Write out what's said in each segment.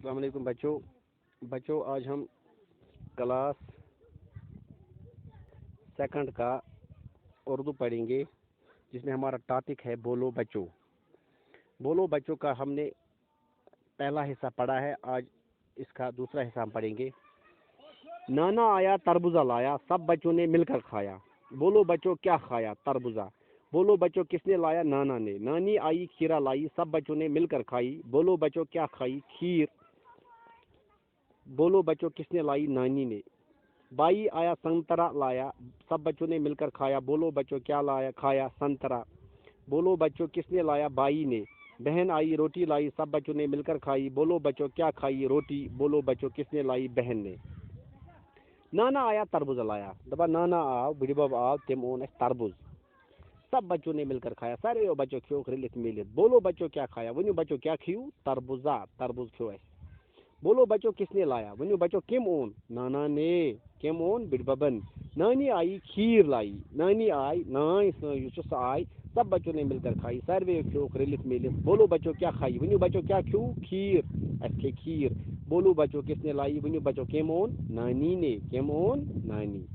السلام علیکم بچوں آج ہم کلاس سیکنڈ کا اردو پڑھیں گے، جس میں ہمارا ٹاپک ہے بولو بچوں کا ہم نے پہلا حصہ پڑھا ہے۔ آج اس کا دوسرا حصہ ہم پڑھیں گے۔ نانا آیا تربوزہ لایا، سب بچوں نے مل کر کھایا۔ بولو بچوں کیا کھایا؟ تربوزہ۔ بولو بچوں کس نے لایا؟ نانا نے۔ نانی آئی کھیرا لائی، سب بچوں نے مل کر کھائی۔ بولو بچوں کیا کھائی؟ کھیر۔ بولو بچوں کس نے لائی؟ نانی نے۔ بائی آیا سنترا لایا، سب بچوں نے مل کر کھایا۔ بولو بچوں کیا لایا؟ کھایا سنترا۔ بولو بچوں کس نے لایا؟ بائی نے۔ بہن آئی روٹی لائی، سب بچوں نے مل کر کھائی۔ بولو بچوں کیا کھائی؟ روٹی۔ بولو بچوں کس نے لائی؟ بہن نے۔ نانا آیا تربوز لایا، دپا نانا آو بڑی بب آو، تم اون اس تربوز، سب بچوں نے مل کر کھایا۔ سارویو بچوں کھیو رلت ملت۔ بولو بچوں کیا کھایا؟ ونیو بچوں کیا کھیو؟ تربوزہ، تربوز کھیو اس۔ بولو بچوں کس نے لایا؟ ونیو بچوں کم اون؟ نانا نے۔ کم اون؟ بڑی ببن۔ نانی آئی کھیر لائی، نانی آئی نائ سہ آئی، سب بچوں نے مل کر کھائی۔ سارویو کھیو رلت ملت۔ بولو بچوں کیا کھائی؟ ونیو بچوں کیا کھیو؟ کھیر، اس کھے کھیر۔ بولو بچوں کس نے لائی؟ ونیو بچوں کم اون؟ نانی نے۔ کم اون؟ نانی۔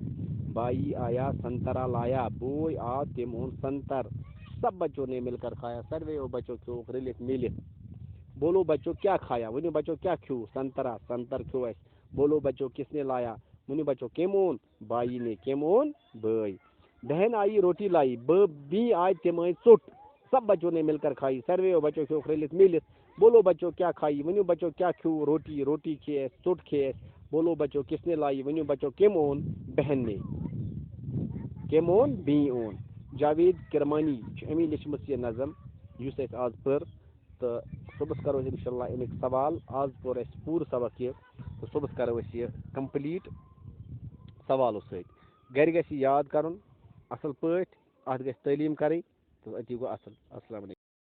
بائی آیا سنترا لایا، بوئی آو تم اون سنتر، سب بچوں نے مل کر کھایا۔ سارویو بچوں کھیو رلت ملت۔ بولو بچوں کیا کھایا؟ ونیو بچوں کیا کھیو؟ سنترا، سنتر کھیو اس۔ بولو بچوں کس نے لایا؟ ونیو بچوں کم اون؟ بائی نے۔ کم اون؟ بائی۔ بہن آئی روٹی لائی، بی آئی تم آئی ژوٹ، سب بچوں نے مل کر کھائی۔ سارویو بچوں کھیو رلت ملت۔ بولو بچوں کیا کھائی؟ ونیو بچوں کیا کھیو؟ روٹی، روٹی کھے اس، ژوٹ کھے اس۔ بولو بچوں کس نے لائی؟ ونیو بچوں کم اون؟ بہن نے۔ کم اون؟ بی اون۔ جاوید کرمانی امی لیچمت یہ نظم یس اس آز پر، تو صبح کرو انشاءاللہ امیک سوال۔ آز پور اس پور سبق یہ، تو صبح کرو اس یہ کمپلیٹ سوالو ست۔ گھر گژھِ یاد کرن اصل پٲٹھۍ، اتھ گژھِ تعلیٖم کرٕنۍ، تو اتی گو اصل۔ السلام علیکم۔